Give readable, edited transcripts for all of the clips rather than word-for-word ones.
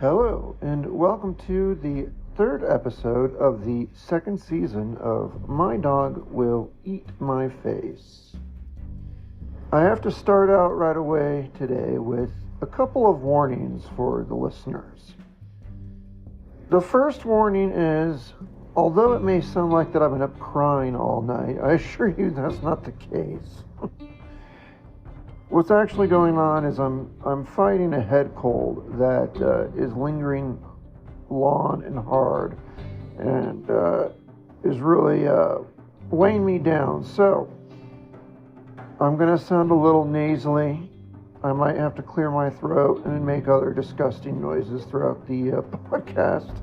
Hello, and welcome to the third episode of the second season of My Dog Will Eat My Face. I have to start out right away today with a couple of warnings for the listeners. The first warning is, although it may sound like that I've been up crying all night, I assure you that's not the case. What's actually going on is I'm fighting a head cold that is lingering long and hard and is really weighing me down. So I'm going to sound a little nasally. I might have to clear my throat and make other disgusting noises throughout the podcast.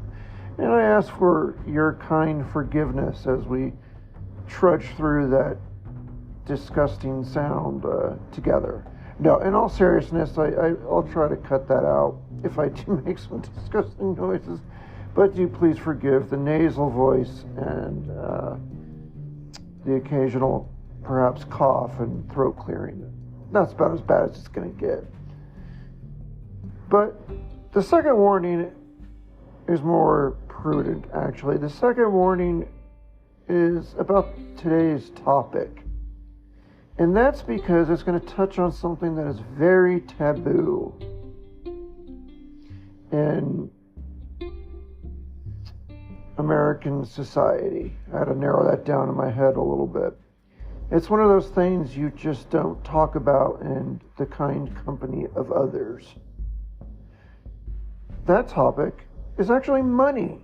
And I ask for your kind forgiveness as we trudge through that disgusting sound together. No, in all seriousness, I'll try to cut that out if I do make some disgusting noises, but do please forgive the nasal voice and the occasional perhaps cough and throat clearing. That's about as bad as it's going to get. But the second warning is more prudent, actually. The second warning is about today's topic. And that's because it's going to touch on something that is very taboo in American society. I had to narrow that down in my head a little bit. It's one of those things you just don't talk about in the kind company of others. That topic is actually money.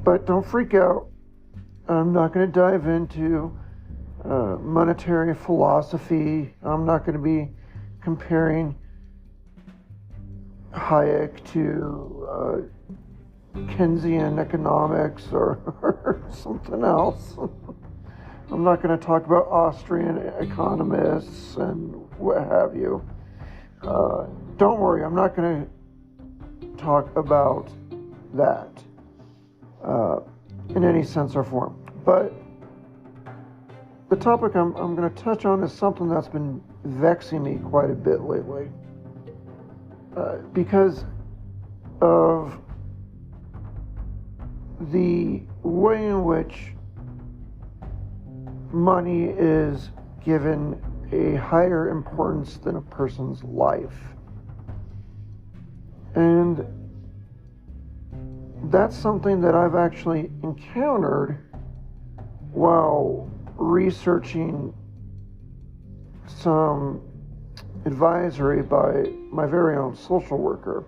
But don't freak out. I'm not going to dive into monetary philosophy. I'm not going to be comparing Hayek to Keynesian economics or something else. I'm not going to talk about Austrian economists and what have you. Don't worry, I'm not going to talk about that in any sense or form. But the topic I'm going to touch on is something that's been vexing me quite a bit lately. Because of the way in which money is given a higher importance than a person's life. And that's something that I've actually encountered while researching some advisory by my very own social worker.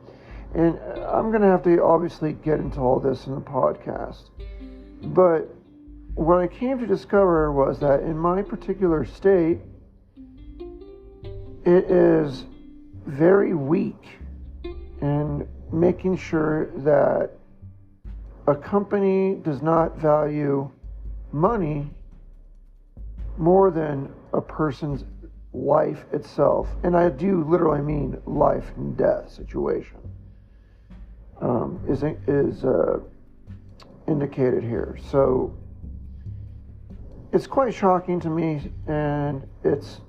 And I'm going to have to obviously get into all this in the podcast. But what I came to discover was that in my particular state, it is very weak in making sure that a company does not value money more than a person's life itself. And I do literally mean life and death situation is indicated here. So it's quite shocking to me, and it's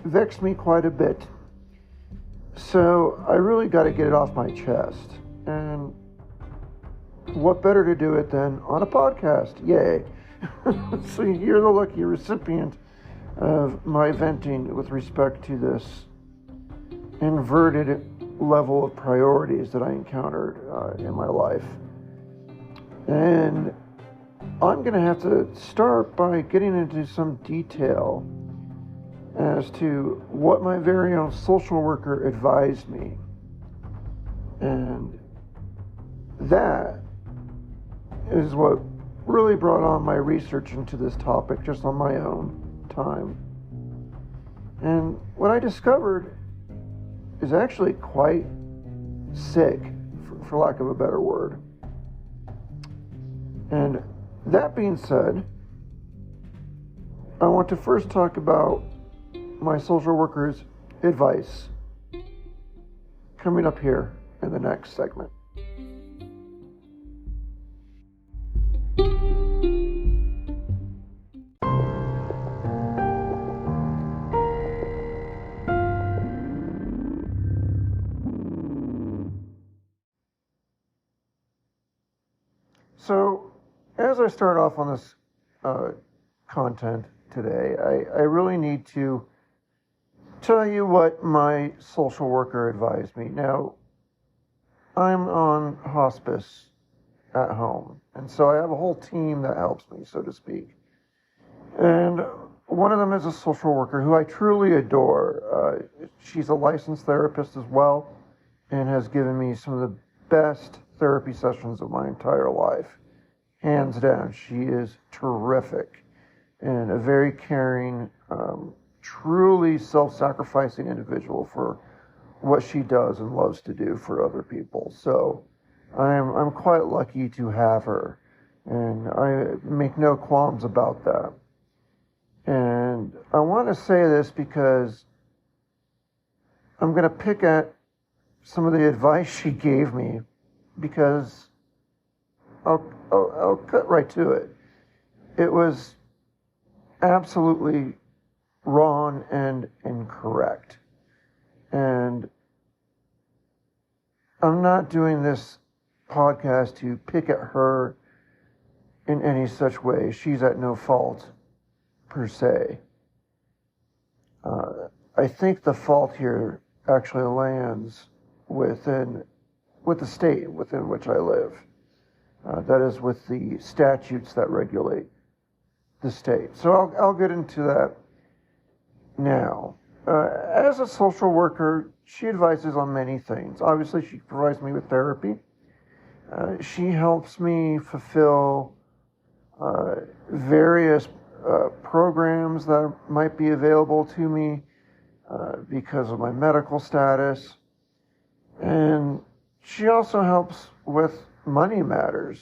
vexed me quite a bit. So I really got to get it off my chest. And what better to do it than on a podcast? Yay. So you're the lucky recipient of my venting with respect to this inverted level of priorities that I encountered in my life. And I'm going to have to start by getting into some detail as to what my very own social worker advised me. And that is what really brought on my research into this topic just on my own time. And what I discovered is actually quite sick, for lack of a better word. And that being said, I want to first talk about my social worker's advice coming up here in the next segment. So, as I start off on this content today, I really need to tell you what my social worker advised me. Now, I'm on hospice at home, and so I have a whole team that helps me, so to speak. And one of them is a social worker who I truly adore. She's a licensed therapist as well, and has given me some of the best therapy sessions of my entire life. Hands down, she is terrific and a very caring, truly self-sacrificing individual for what she does and loves to do for other people. So I'm quite lucky to have her, and I make no qualms about that. And I want to say this because I'm going to pick at some of the advice she gave me, because I'll cut right to it. It was absolutely wrong and incorrect. And I'm not doing this podcast to pick at her in any such way. She's at no fault, per se. I think the fault here actually lands with the state within which I live. That is, with the statutes that regulate the state. So I'll get into that now. As a social worker, she advises on many things. Obviously, she provides me with therapy. She helps me fulfill various programs that might be available to me because of my medical status. And she also helps with money matters,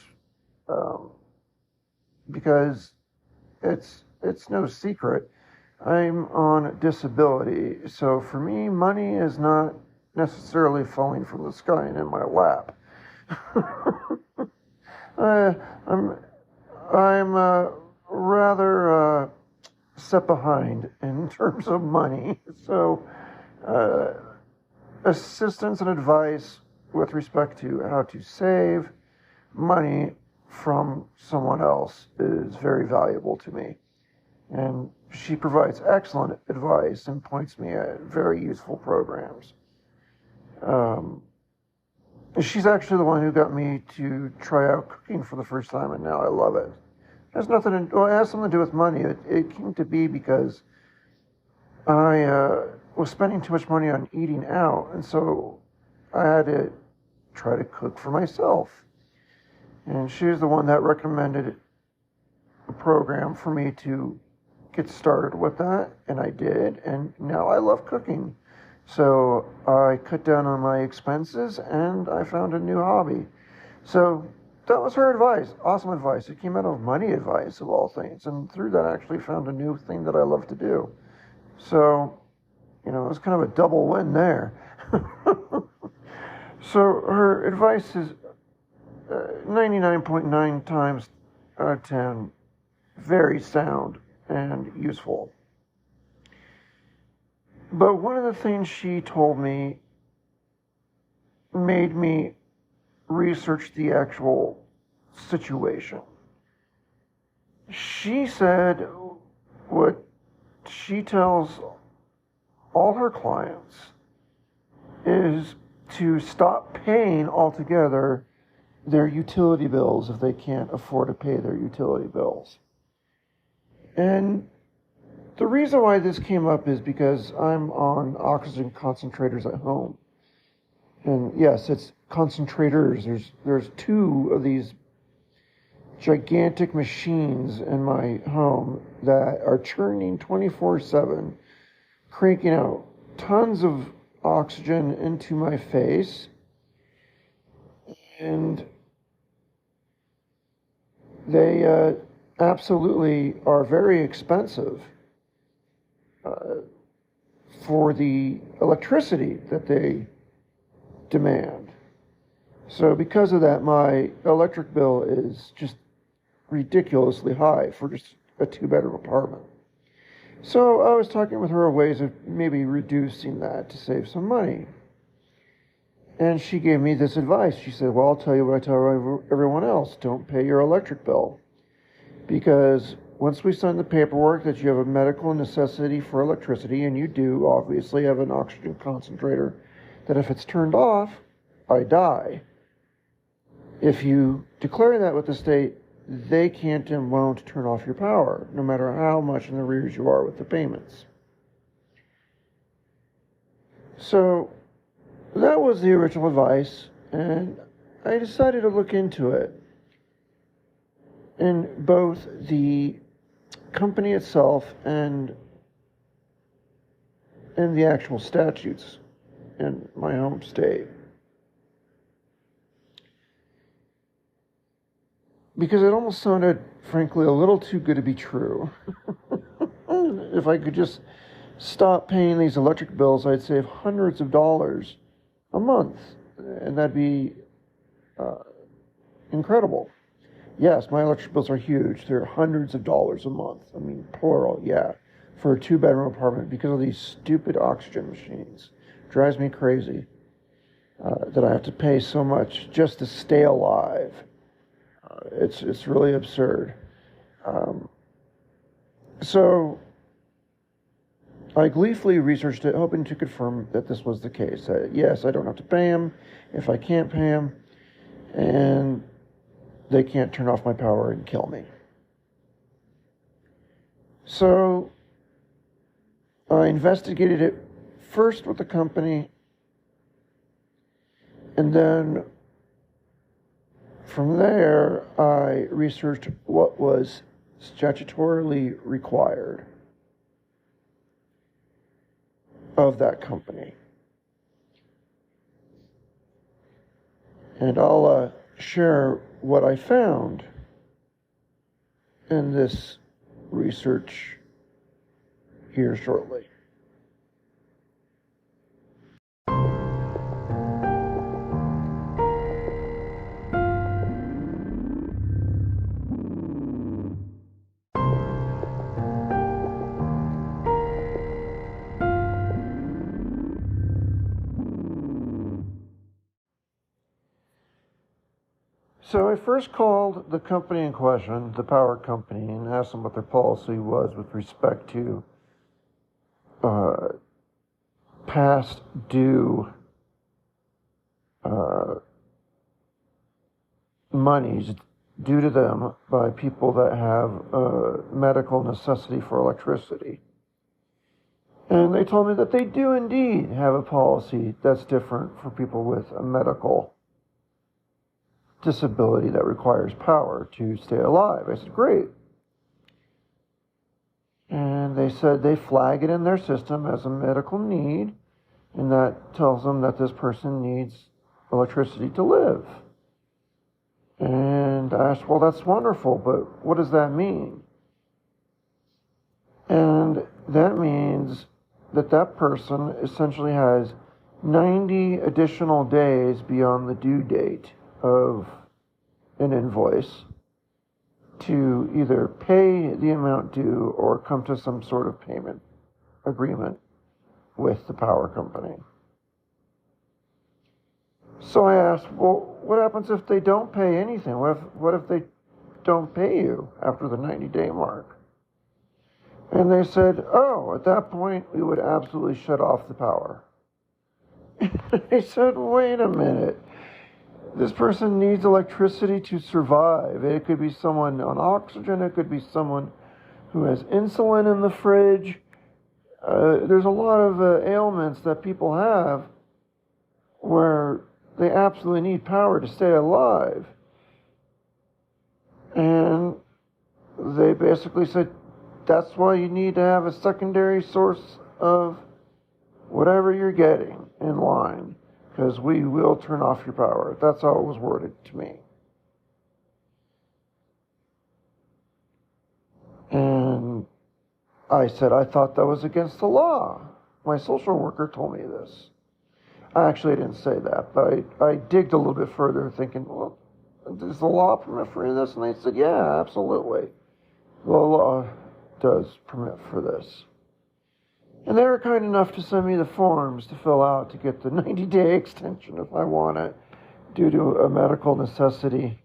because it's no secret I'm on disability. So for me, money is not necessarily falling from the sky and in my lap. I'm rather set behind in terms of money. So assistance and advice with respect to how to save money from someone else is very valuable to me. And she provides excellent advice and points me at very useful programs. She's actually the one who got me to try out cooking for the first time, and now I love it. It has something to do with money. It came to be because I was spending too much money on eating out, and so I had to try to cook for myself. And she was the one that recommended a program for me to get started with that, and I did, and now I love cooking. So I cut down on my expenses, and I found a new hobby. So that was her advice. Awesome advice. It came out of money advice, of all things, and through that I actually found a new thing that I love to do. So, it was kind of a double win there. So her advice is 99.9 times out of 10 very sound and useful. But one of the things she told me made me research the actual situation. She said what she tells all her clients is to stop paying altogether their utility bills if they can't afford to pay their utility bills. And the reason why this came up is because I'm on oxygen concentrators at home. And yes, it's concentrators. There's two of these gigantic machines in my home that are churning 24/7, cranking out tons of oxygen into my face. And they absolutely are very expensive for the electricity that they demand. So because of that, my electric bill is just ridiculously high for just a 2-bedroom apartment. So I was talking with her of ways of maybe reducing that to save some money. And she gave me this advice. She said, well, I'll tell you what I tell everyone else. Don't pay your electric bill. Because once we sign the paperwork that you have a medical necessity for electricity, and you do obviously have an oxygen concentrator, that if it's turned off, I die. If you declare that with the state, they can't and won't turn off your power, no matter how much in the arrears you are with the payments. So that was the original advice, and I decided to look into it. And both the company itself and the actual statutes in my home state. Because it almost sounded, frankly, a little too good to be true. If I could just stop paying these electric bills, I'd save hundreds of dollars a month, and that'd be incredible. Yes, my electric bills are huge. They're hundreds of dollars a month. I mean, plural, yeah, for a 2-bedroom apartment because of these stupid oxygen machines. Drives me crazy that I have to pay so much just to stay alive. It's really absurd. So I gleefully researched it, hoping to confirm that this was the case. Yes, I don't have to pay him if I can't pay him, and they can't turn off my power and kill me. So I investigated it first with the company, and then from there I researched what was statutorily required of that company. And I'll share what I found in this research here shortly. So I first called the company in question, the power company, and asked them what their policy was with respect to past due monies due to them by people that have medical necessity for electricity. And they told me that they do indeed have a policy that's different for people with a medical disability that requires power to stay alive. I said, great. And they said they flag it in their system as a medical need, and that tells them that this person needs electricity to live. And I asked, well, that's wonderful, but what does that mean? And that means that that person essentially has 90 additional days beyond the due date of an invoice to either pay the amount due or come to some sort of payment agreement with the power company. So I asked, well, what happens if they don't pay anything? What if they don't pay you after the 90-day mark? And they said, oh, at that point, we would absolutely shut off the power. I said, wait a minute. This person needs electricity to survive. It could be someone on oxygen. It could be someone who has insulin in the fridge. There's a lot of ailments that people have where they absolutely need power to stay alive. And they basically said, that's why you need to have a secondary source of whatever you're getting in line, because we will turn off your power. That's how it was worded to me. And I said, I thought that was against the law. My social worker told me this. Actually, I didn't say that, but I digged a little bit further thinking, well, does the law permit for this? And they said, yeah, absolutely. The law does permit for this. And they were kind enough to send me the forms to fill out to get the 90-day extension if I want it, due to a medical necessity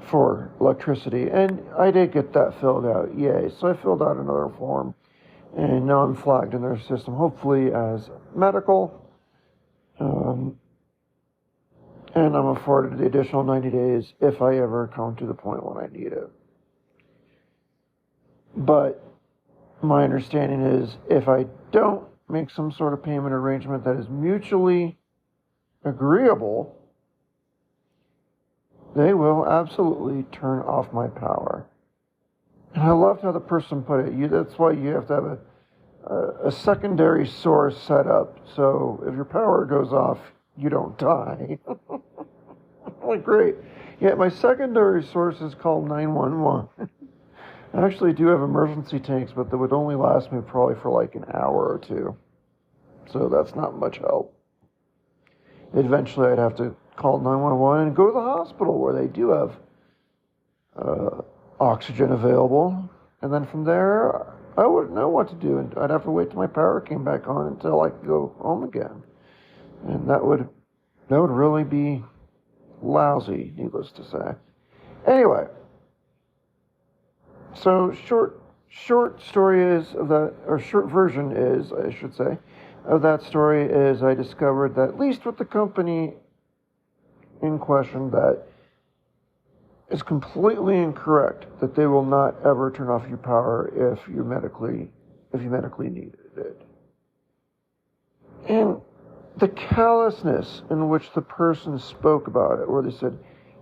for electricity. And I did get that filled out, yay. So I filled out another form, and now I'm flagged in their system, hopefully as medical. And I'm afforded the additional 90 days if I ever come to the point when I need it. But my understanding is if I don't make some sort of payment arrangement that is mutually agreeable, they will absolutely turn off my power. And I loved how the person put it. That's why you have to have a secondary source set up, so if your power goes off, you don't die. Like, great. Yeah, my secondary source is called 911. I actually do have emergency tanks, but that would only last me probably for like an hour or two. So that's not much help. Eventually I'd have to call 911 and go to the hospital where they do have oxygen available. And then from there, I wouldn't know what to do. And I'd have to wait till my power came back on until I could go home again. And that would really be lousy, needless to say. Anyway, so short story is of that, or short version is, I should say, of that story is I discovered that at least with the company in question, that is completely incorrect, that they will not ever turn off your power if you medically needed it. And the callousness in which the person spoke about it, where they said,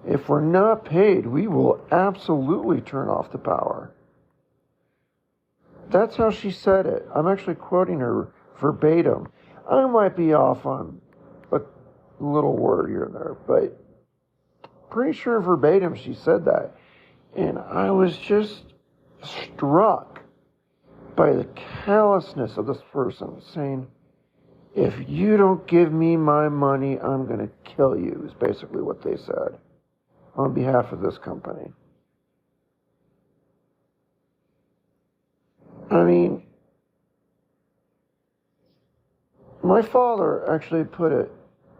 if we're not paid, we will absolutely turn off the power. That's how she said it. I'm actually quoting her verbatim. I might be off on a little word here and there, but pretty sure verbatim she said that. And I was just struck by the callousness of this person saying, if you don't give me my money, I'm going to kill you, is basically what they said on behalf of this company. I mean, my father actually put it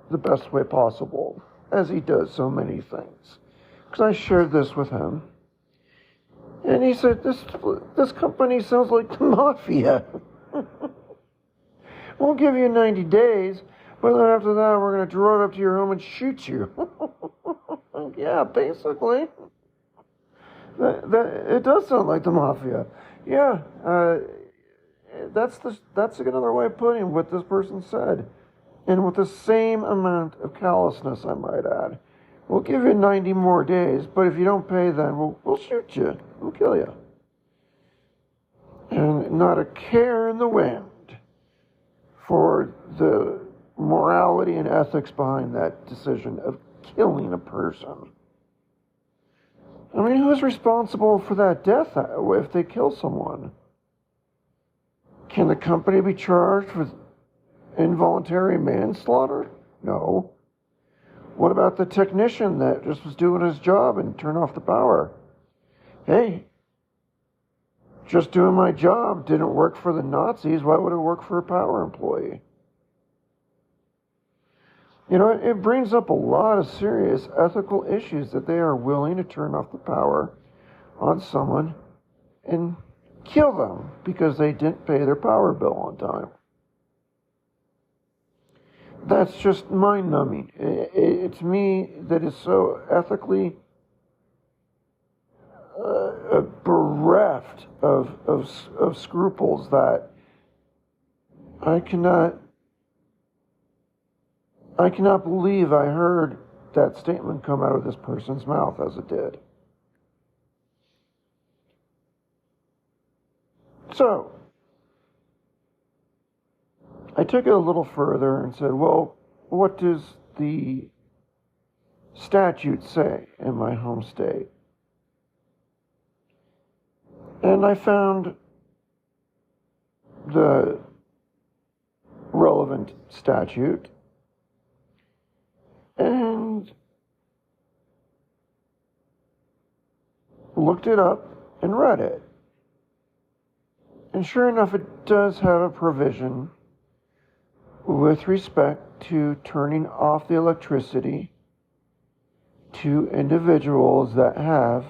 the best way possible, as he does so many things. Because I shared this with him. And he said, this company sounds like the mafia. We'll give you 90 days, but then after that, we're going to drive up to your home and shoot you. Yeah, basically. It does sound like the mafia. Yeah, that's another way of putting what this person said. And with the same amount of callousness, I might add. We'll give you 90 more days, but if you don't pay, then we'll shoot you. We'll kill you. And not a care in the wind for the morality and ethics behind that decision of killing a person. I mean, who's responsible for that death if they kill someone? Can the company be charged with involuntary manslaughter? No. What about the technician that just was doing his job and turned off the power? Hey, just doing my job didn't work for the Nazis. Why would it work for a power employee? You know, it brings up a lot of serious ethical issues that they are willing to turn off the power on someone and kill them because they didn't pay their power bill on time. That's just mind-numbing. To me, that is so ethically bereft of scruples that I cannot believe I heard that statement come out of this person's mouth as it did. So, I took it a little further and said, well, what does the statute say in my home state? And I found the relevant statute and looked it up and read it. And sure enough, it does have a provision with respect to turning off the electricity to individuals that have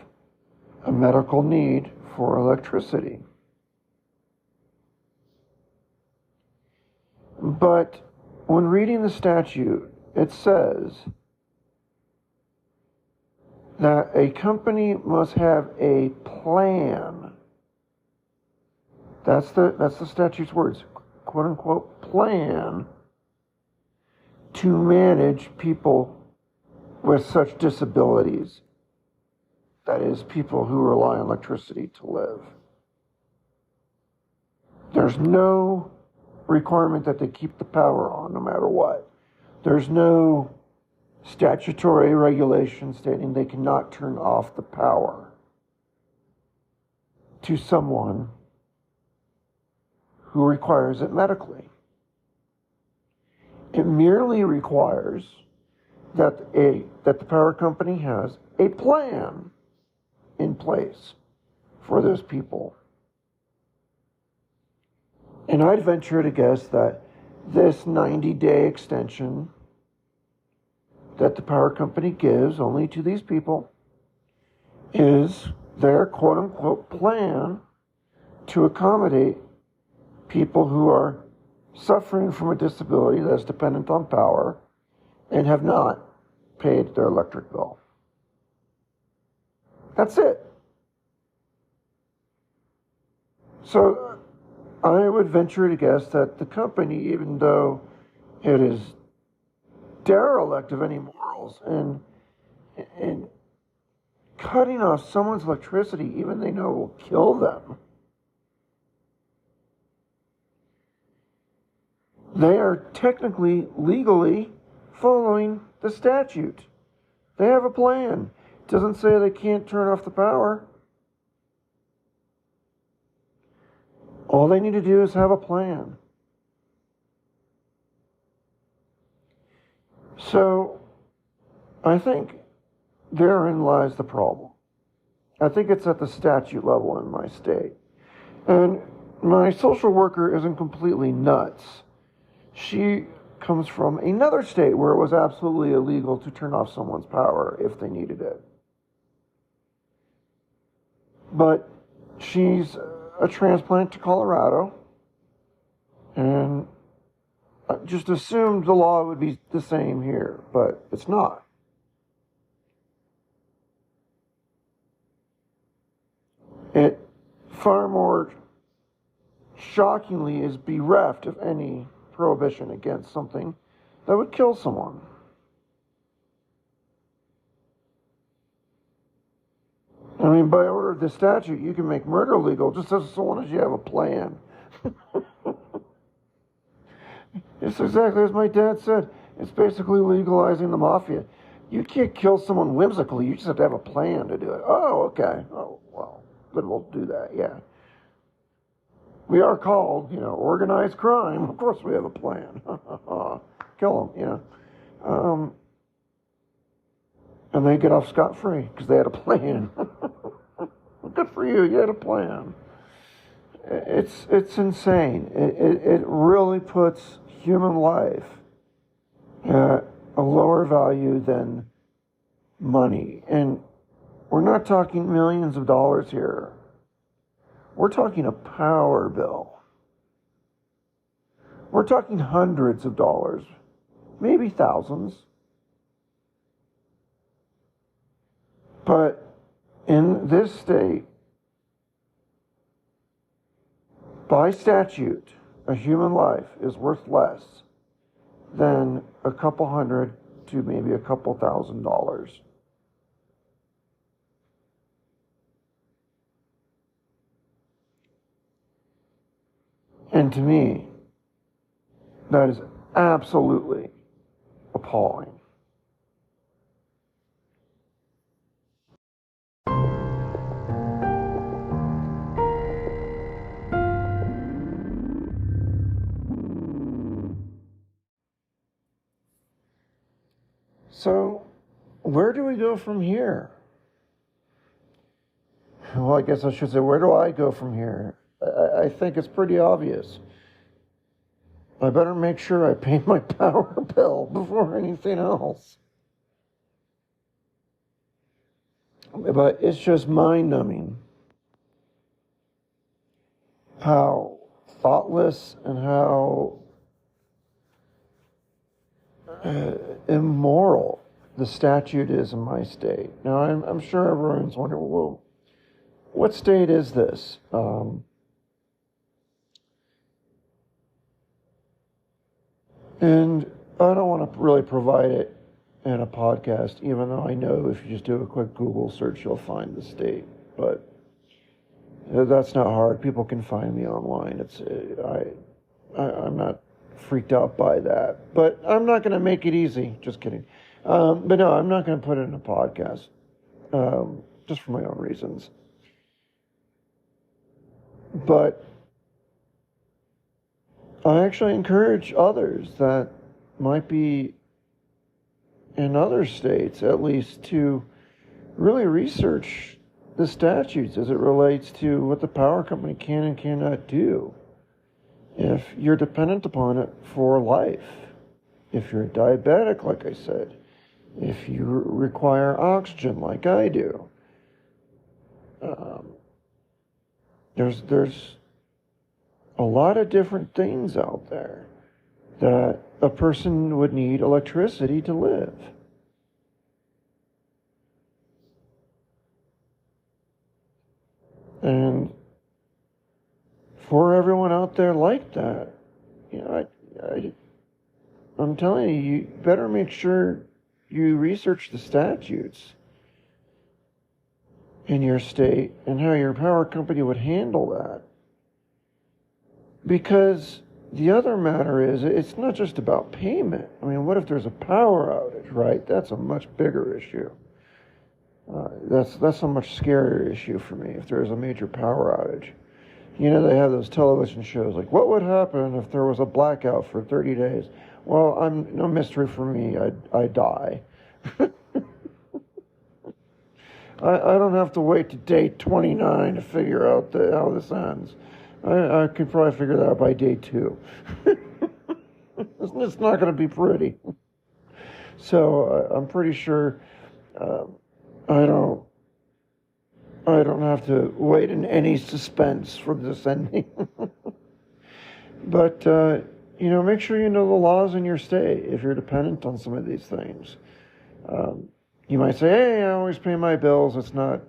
a medical need for electricity. But when reading the statute, it says that a company must have a plan. That's the statute's words, quote unquote, plan to manage people with such disabilities. That is, people who rely on electricity to live. There's no requirement that they keep the power on no matter what. There's no statutory regulation stating they cannot turn off the power to someone who requires it medically. It merely requires that the power company has a plan in place for those people. And I'd venture to guess that this 90-day extension that the power company gives only to these people is their quote-unquote plan to accommodate people who are suffering from a disability that's dependent on power and have not paid their electric bill. That's it. So I would venture to guess that the company, even though it is derelict of any morals and cutting off someone's electricity, even they know will kill them, they are technically, legally following the statute. They have a plan. It doesn't say they can't turn off the power. All they need to do is have a plan. So, I think therein lies the problem. I think it's at the statute level in my state. And my social worker isn't completely nuts. She comes from another state where it was absolutely illegal to turn off someone's power if they needed it. But she's a transplant to Colorado, and I just assumed the law would be the same here, but it's not. It far more shockingly is bereft of any prohibition against something that would kill someone. I mean, by order of the statute, you can make murder legal just as long as you have a plan. It's exactly as my dad said. It's basically legalizing the mafia. You can't kill someone whimsically. You just have to have a plan to do it. Oh, okay. Oh, well, then we'll do that, yeah. We are called, organized crime. Of course we have a plan. Kill them, and they get off scot-free because they had a plan. Good for you. You had a plan. It's insane. It really puts human life at a lower value than money. And we're not talking millions of dollars here. We're talking a power bill. We're talking hundreds of dollars, maybe thousands. But in this state, by statute, a human life is worth less than a couple hundred to maybe a couple $1,000s. And to me, that is absolutely appalling. So, where do we go from here? Well, I guess I should say, where do I go from here? I think it's pretty obvious. I better make sure I pay my power bill before anything else. But it's just mind-numbing how thoughtless and how immoral the statute is in my state. Now, I'm sure everyone's wondering, well, what state is this? And I don't want to really provide it in a podcast, even though I know if you just do a quick Google search, you'll find the state. But that's not hard. People can find me online. I'm not freaked out by that. But I'm not going to make it easy. Just kidding. But no, I'm not going to put it in a podcast, just for my own reasons. But I actually encourage others that might be in other states, at least, to really research the statutes as it relates to what the power company can and cannot do if you're dependent upon it for life. If you're diabetic, like I said, if you require oxygen, like I do, there's a lot of different things out there that a person would need electricity to live. And for everyone out there like that, you know, I'm telling you, you better make sure you research the statutes in your state and how your power company would handle that. Because the other matter is, it's not just about payment. I mean, what if there's a power outage, right? That's a much bigger issue. That's a much scarier issue for me if there's a major power outage. You know, they have those television shows like, what would happen if there was a blackout for 30 days? Well, no mystery for me. I die. I don't have to wait to day 29 to figure out how this ends. I could probably figure that out by day 2. It's not going to be pretty. So I'm pretty sure I don't have to wait in any suspense for this ending. But make sure you know the laws in your state if you're dependent on some of these things. You might say, hey, I always pay my bills. It's not,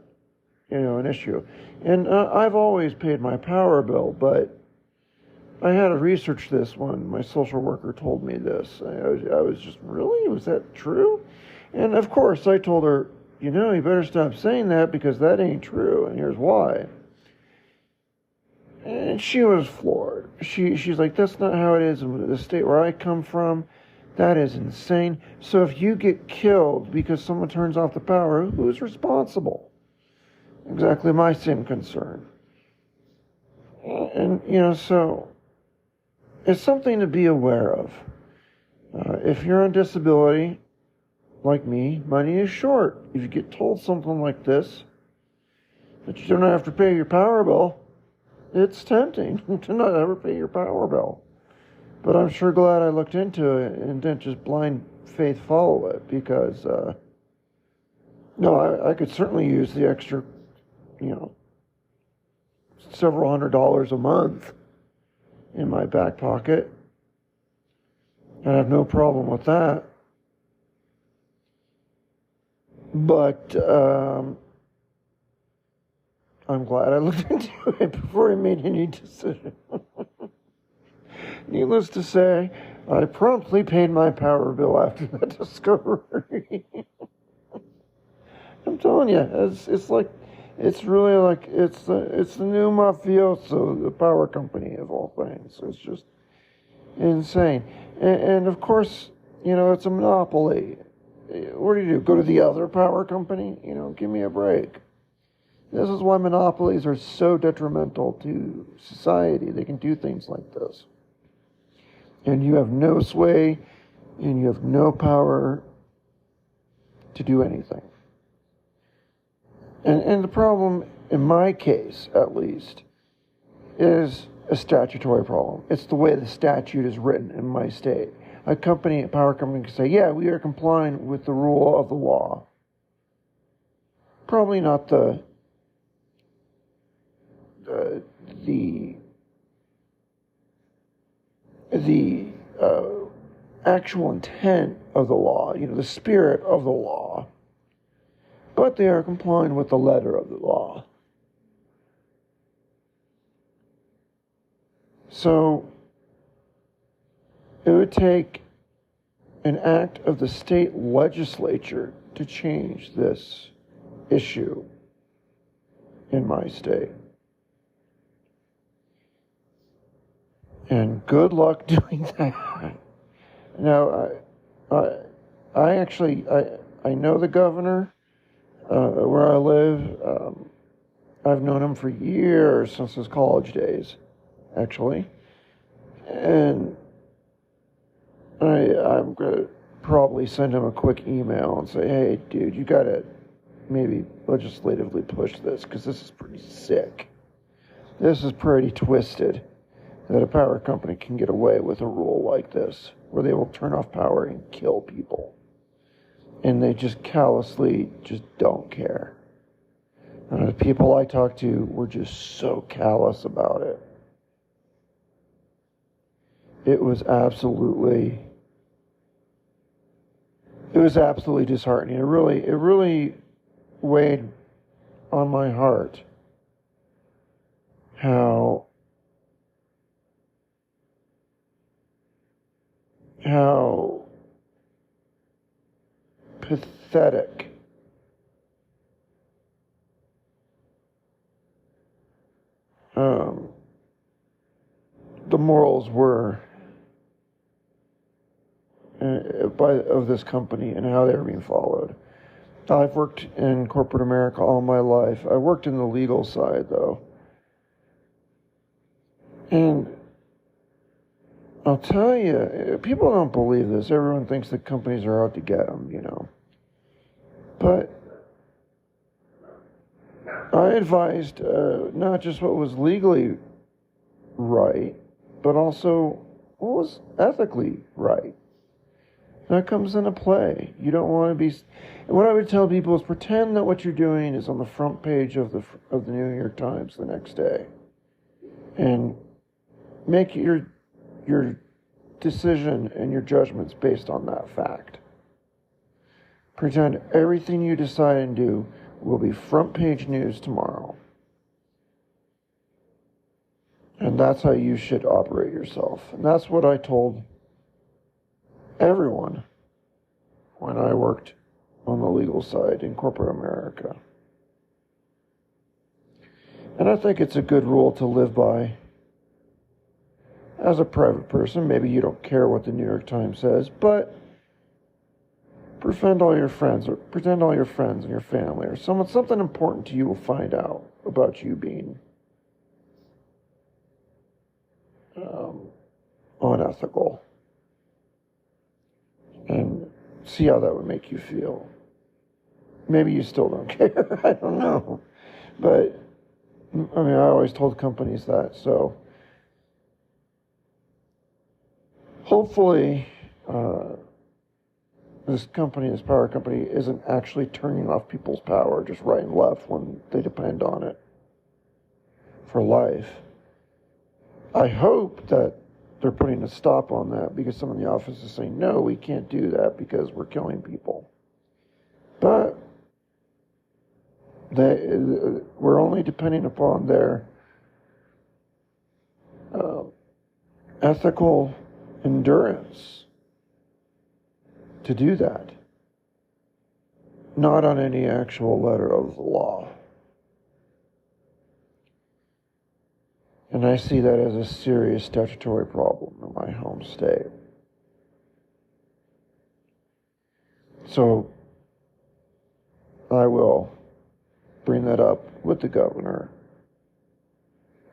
an issue. And I've always paid my power bill, but I had to research this when my social worker told me this. I was just, really? Was that true? And of course, I told her, you better stop saying that because that ain't true, and here's why. And she was floored. She's like, that's not how it is in the state where I come from. That is insane. So if you get killed because someone turns off the power, who's responsible? Exactly my same concern. And, so it's something to be aware of. If you're on disability, like me, money is short. If you get told something like this, that you don't have to pay your power bill, it's tempting to not ever pay your power bill. But I'm sure glad I looked into it and didn't just blind faith follow it because, I could certainly use the extra, several $100s a month in my back pocket. I have no problem with that. But I'm glad I looked into it before I made any decision. Needless to say, I promptly paid my power bill after that discovery. I'm telling you, it's really like it's the new mafioso, the power company of all things. It's just insane, and of course, it's a monopoly. What do you do? Go to the other power company? Give me a break. This is why monopolies are so detrimental to society. They can do things like this. And you have no sway, and you have no power to do anything. And the problem, in my case at least, is a statutory problem. It's the way the statute is written in my state. A power company can say, yeah, we are complying with the rule of the law. Probably not the actual intent of the law, the spirit of the law, but they are complying with the letter of the law. So it would take an act of the state legislature to change this issue in my state. And good luck doing that. Now, I know the governor where I live. I've known him for years, since his college days, actually. And I'm going to probably send him a quick email and say, hey, dude, you got to maybe legislatively push this, because this is pretty sick. This is pretty twisted, that a power company can get away with a rule like this, where they will turn off power and kill people. And they just callously just don't care. The people I talked to were just so callous about it. It was absolutely disheartening. It really weighed on my heart how pathetic the morals were of this company and how they were being followed. I've worked in corporate America all my life. I worked in the legal side, though. And I'll tell you, people don't believe this. Everyone thinks that companies are out to get them, But I advised not just what was legally right, but also what was ethically right. That comes into play. You don't want to be... What I would tell people is pretend that what you're doing is on the front page of the New York Times the next day. And make your decision and your judgments based on that fact. Pretend everything you decide and do will be front page news tomorrow. And that's how you should operate yourself. And that's what I told everyone when I worked on the legal side in corporate America. And I think it's a good rule to live by. As a private person, maybe you don't care what the New York Times says, but pretend all your friends and your family or something important to you will find out about you being unethical, and see how that would make you feel. Maybe you still don't care. I don't know. But, I always told companies that. So, hopefully, this power company, isn't actually turning off people's power just right and left when they depend on it for life. I hope that they're putting a stop on that, because some of the offices say, no, we can't do that because we're killing people. But we're only depending upon their ethical endurance to do that, not on any actual letter of the law. And I see that as a serious statutory problem in my home state. So I will bring that up with the governor.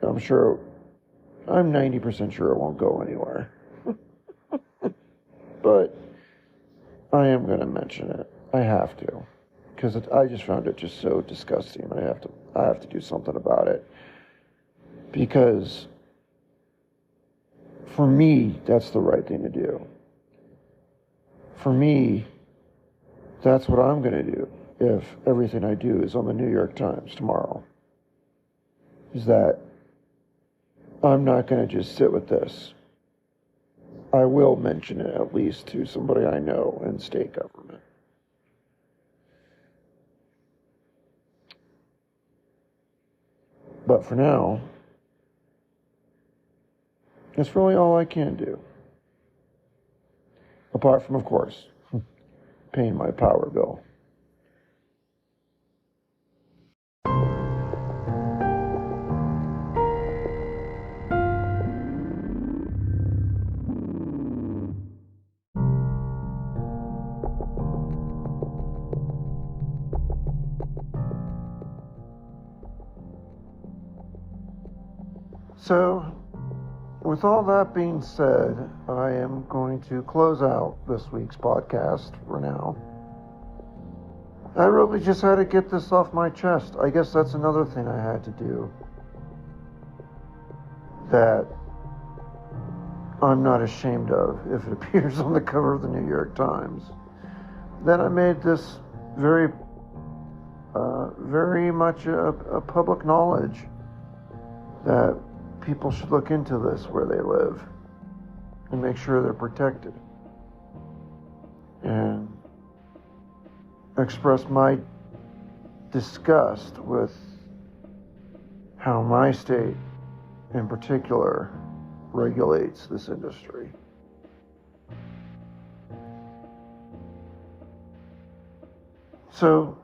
I'm 90% sure it won't go anywhere. But I am going to mention it. I have to, because I just found it just so disgusting. I have to do something about it. because for me, that's the right thing to do. For me, that's what I'm going to do if everything I do is on the New York Times tomorrow. Is that I'm not going to just sit with this. I will mention it at least to somebody I know in state government. But for now, that's really all I can do. Apart from, of course, paying my power bill. So, with all that being said, I am going to close out this week's podcast for now. I really just had to get this off my chest. I guess that's another thing I had to do that I'm not ashamed of if it appears on the cover of the New York Times. Then I made this very much a public knowledge that people should look into this where they live and make sure they're protected. And express my disgust with how my state in particular regulates this industry. So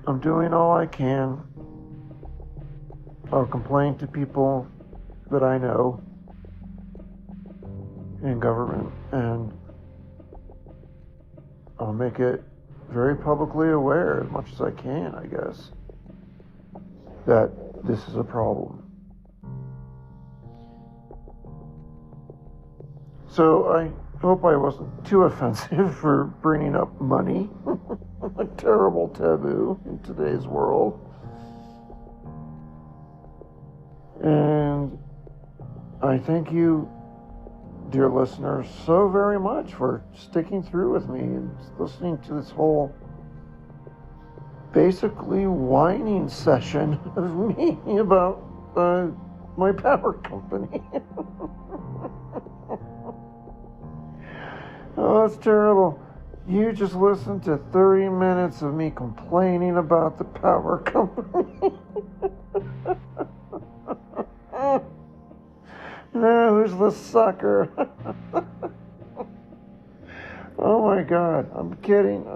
I'm doing all I can. I'll complain to people that I know in government, and I'll make it very publicly aware as much as I can, I guess, that this is a problem. So I hope I wasn't too offensive for bringing up money, a terrible taboo in today's world. And I thank you, dear listeners, so very much for sticking through with me and listening to this whole basically whining session of me about my power company. Oh, it's terrible. You just listened to 30 minutes of me complaining about the power company. Now, who's the sucker? Oh my God, I'm kidding.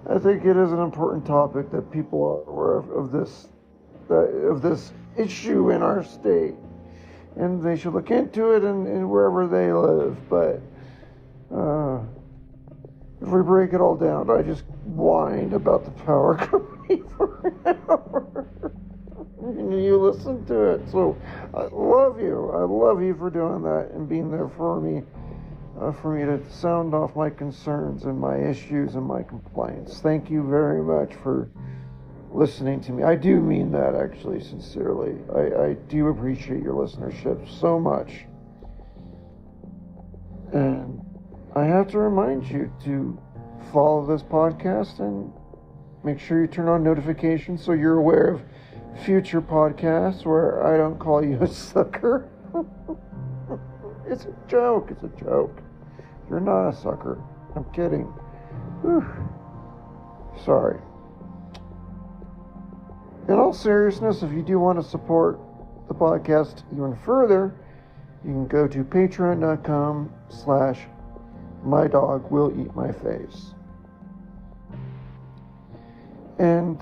I think it is an important topic that people are aware of this issue in our state. And they should look into it in wherever they live. But if we break it all down, I just whined about the power company for an hour. And you listen to it. So I love you. I love you for doing that and being there for me to sound off my concerns and my issues and my complaints. Thank you very much for listening to me. I do mean that, actually, sincerely. I do appreciate your listenership so much. And I have to remind you to follow this podcast and make sure you turn on notifications so you're aware of future podcasts where I don't call you a sucker. It's a joke. You're not a sucker. I'm kidding. Whew. Sorry. In all seriousness, if you do want to support the podcast even further, you can go to patreon.com/mydogwilleatmyface. And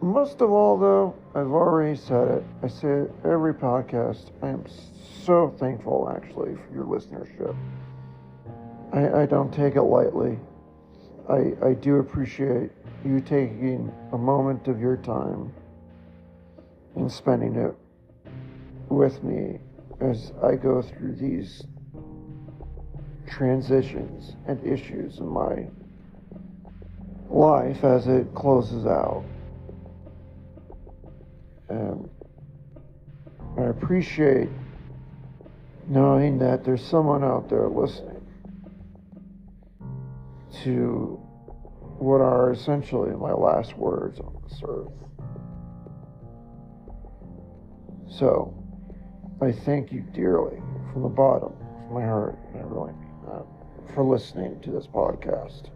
most of all, though, I've already said it. I say it every podcast. I am so thankful, actually, for your listenership. I don't take it lightly. I do appreciate you taking a moment of your time and spending it with me as I go through these transitions and issues in my life as it closes out. And I appreciate knowing that there's someone out there listening to what are essentially my last words on this earth. So, I thank you dearly from the bottom of my heart, and I really mean that, for listening to this podcast.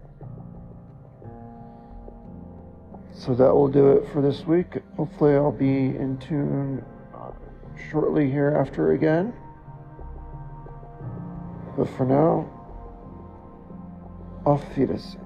So that will do it for this week. Hopefully I'll be in tune shortly hereafter again. But for now, auf Wiedersehen.